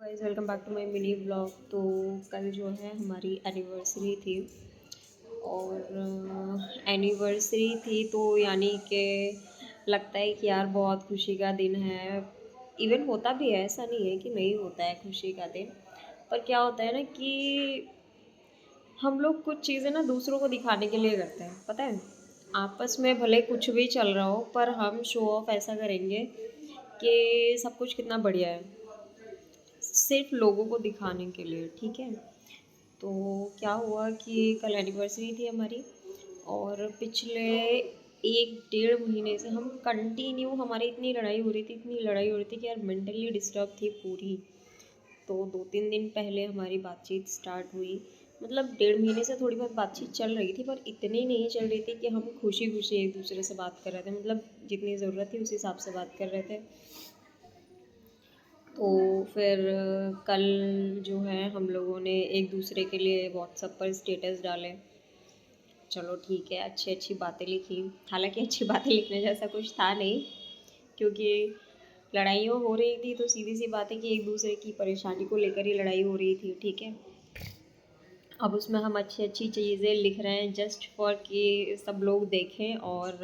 Guys, welcome back to my mini blog. तो कल जो है हमारी एनिवर्सरी थी और एनिवर्सरी थी तो यानी कि लगता है कि यार बहुत खुशी का दिन है। इवन होता भी है, ऐसा नहीं है कि नहीं होता है खुशी का दिन। पर क्या होता है ना कि हम लोग कुछ चीज़ें ना दूसरों को दिखाने के लिए करते हैं, पता है। आपस में भले कुछ भी चल रहा हो पर हम शो ऑफ ऐसा करेंगे कि सब कुछ कितना बढ़िया है, सिर्फ लोगों को दिखाने के लिए, ठीक है। तो क्या हुआ कि कल एनिवर्सरी थी हमारी और पिछले 1 डेढ़ महीने से हम कंटिन्यू, हमारी इतनी लड़ाई हो रही थी कि यार मेंटली डिस्टर्ब थी पूरी। तो 2-3 दिन पहले हमारी बातचीत स्टार्ट हुई। मतलब 1.5 महीने से थोड़ी बहुत बातचीत चल रही थी पर इतनी नहीं चल रही थी कि हम खुशी खुशी एक दूसरे से बात कर रहे थे। मतलब जितनी ज़रूरत थी उस हिसाब से बात कर रहे थे। तो फिर कल जो है हम लोगों ने एक दूसरे के लिए व्हाट्सएप पर स्टेटस डाले। चलो ठीक है, अच्छी अच्छी बातें लिखी। हालांकि अच्छी बातें लिखने जैसा कुछ था नहीं, क्योंकि लड़ाइयों हो रही थी तो सीधी सी बात है कि एक दूसरे की परेशानी को लेकर ही लड़ाई हो रही थी, ठीक है। अब उसमें हम अच्छी अच्छी चीज़ें लिख रहे हैं जस्ट फॉर कि सब लोग देखें और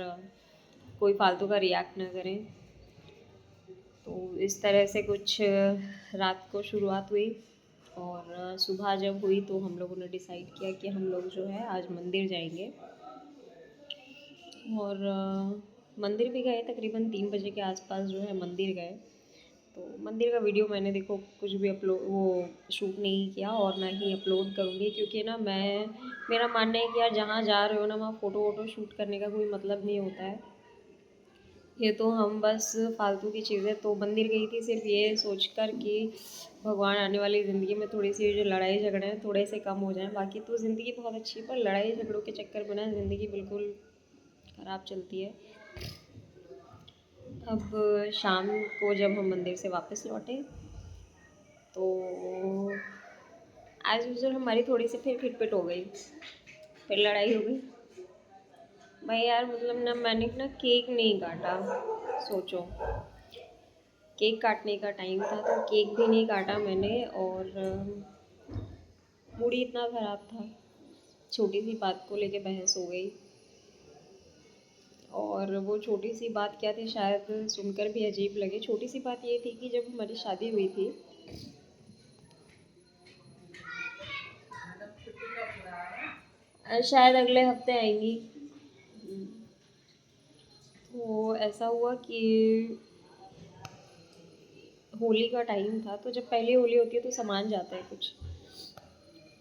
कोई फालतू का रिएक्ट ना करें। तो इस तरह से कुछ रात को शुरुआत हुई और सुबह जब हुई तो हम लोगों ने डिसाइड किया कि हम लोग जो है आज मंदिर जाएंगे। और मंदिर भी गए, तकरीबन 3 बजे के आसपास जो है मंदिर गए। तो मंदिर का वीडियो मैंने देखो कुछ भी शूट नहीं किया और ना ही अपलोड करूँगी, क्योंकि ना मेरा मानना है कि यार जहाँ जा रहे हो ना वहाँ फ़ोटो वोटो शूट करने का कोई मतलब नहीं होता है। ये तो हम बस फालतू की चीज़ें, तो मंदिर गई थी सिर्फ ये सोचकर कि भगवान आने वाली ज़िंदगी में थोड़ी सी जो लड़ाई झगड़े हैं थोड़े से कम हो जाएं। बाकी तो ज़िंदगी बहुत अच्छी है पर लड़ाई झगड़ों के चक्कर में ना ज़िंदगी बिल्कुल ख़राब चलती है। अब शाम को जब हम मंदिर से वापस लौटे तो एज़ यूजुअल हमारी थोड़ी सी फिर खिटपिट हो गई, फिर लड़ाई हो गई। भाई यार मतलब ना मैंने ना केक नहीं काटा, सोचो केक काटने का टाइम था तो केक भी नहीं काटा मैंने। और मूड ही इतना ख़राब था, छोटी सी बात को लेके बहस हो गई। और वो छोटी सी बात क्या थी, शायद सुनकर भी अजीब लगे। छोटी सी बात ये थी कि जब हमारी शादी हुई थी शायद अगले हफ्ते आएंगी। तो ऐसा हुआ कि होली का टाइम था, तो जब पहली होली होती है तो सामान जाता है कुछ,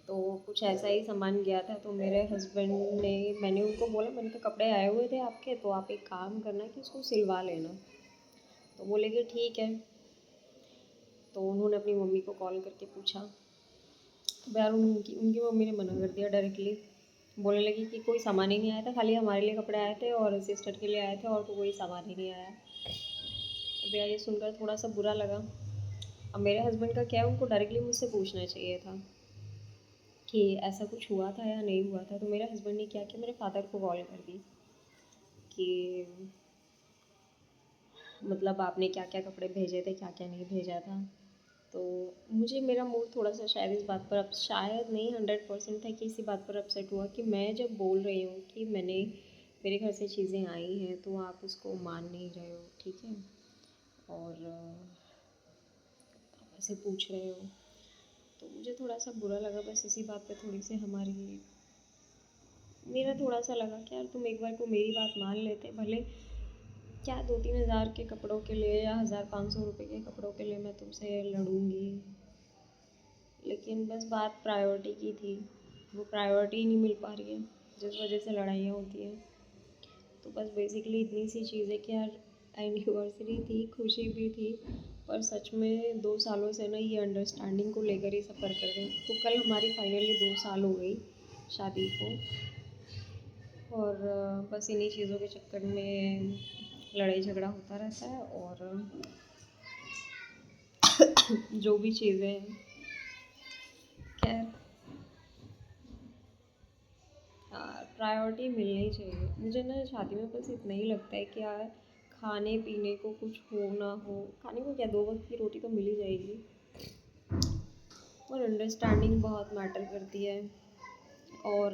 तो कुछ ऐसा ही सामान गया था। तो मेरे हस्बैंड ने, मैंने उनको बोला, मैंने कहा कपड़े आए हुए थे आपके तो आप एक काम करना कि उसको सिलवा लेना। तो बोले कि ठीक है। तो उन्होंने अपनी मम्मी को कॉल करके पूछा, तो यार उनकी उनकी मम्मी ने मना कर दिया डायरेक्टली। बोलने लगी कि कोई सामान ही नहीं आया था, खाली हमारे लिए कपड़े आए थे और सिस्टर के लिए आए थे और तो कोई सामान ही नहीं आया। अब यार ये सुनकर थोड़ा सा बुरा लगा। अब मेरे हस्बैंड का क्या है, उनको डायरेक्टली मुझसे पूछना चाहिए था कि ऐसा कुछ हुआ था या नहीं हुआ था। तो मेरे हस्बैंड ने क्या किया, मेरे फादर को कॉल कर दी कि मतलब आपने क्या क्या कपड़े भेजे थे, क्या क्या नहीं भेजा था। तो मुझे, मेरा मूड थोड़ा सा शायद इस बात पर, अब शायद नहीं 100% था कि इसी बात पर अपसेट हुआ कि मैं जब बोल रही हूँ कि मेरे घर से चीज़ें आई हैं तो आप उसको मान नहीं रहे हो, ठीक है। और आप ऐसे पूछ रहे हो तो मुझे थोड़ा सा बुरा लगा। बस इसी बात पे थोड़ी सी मेरा थोड़ा सा लगा कि यार तुम एक बार को मेरी बात मान लेते। भले क्या 2-3 हज़ार के कपड़ों के लिए या 1,000-500 रुपये के कपड़ों के लिए मैं तुमसे लड़ूंगी, लेकिन बस बात प्रायोरिटी की थी। वो प्रायोरिटी नहीं मिल पा रही है जिस वजह से लड़ाइयाँ होती हैं। तो बस बेसिकली इतनी सी चीज़ है कि यार एनिवर्सरी थी, खुशी भी थी, पर सच में 2 सालों से ना ये अंडरस्टैंडिंग को लेकर ही सफ़र कर रहे हैं। तो कल हमारी फाइनली 2 साल हो गई शादी को। और बस इन्हीं चीज़ों के चक्कर में लड़ाई झगड़ा होता रहता है। और जो भी चीज़ें, खैर प्रायोरिटी मिलनी चाहिए। मुझे ना शादी में बस इतना ही लगता है कि यार खाने पीने को कुछ हो ना हो, खाने को क्या 2 वक्त की रोटी तो मिल ही जाएगी, और अंडरस्टैंडिंग बहुत मैटर करती है। और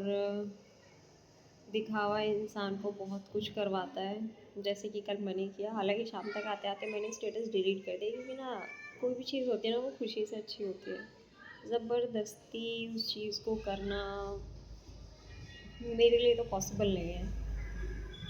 दिखावा इंसान को बहुत कुछ करवाता है, जैसे कि कल मैंने किया। हालांकि शाम तक आते आते मैंने स्टेटस डिलीट कर दिया, क्योंकि ना कोई भी चीज़ होती है ना वो खुशी से अच्छी होती है। ज़बरदस्ती उस चीज़ को करना मेरे लिए तो पॉसिबल नहीं है।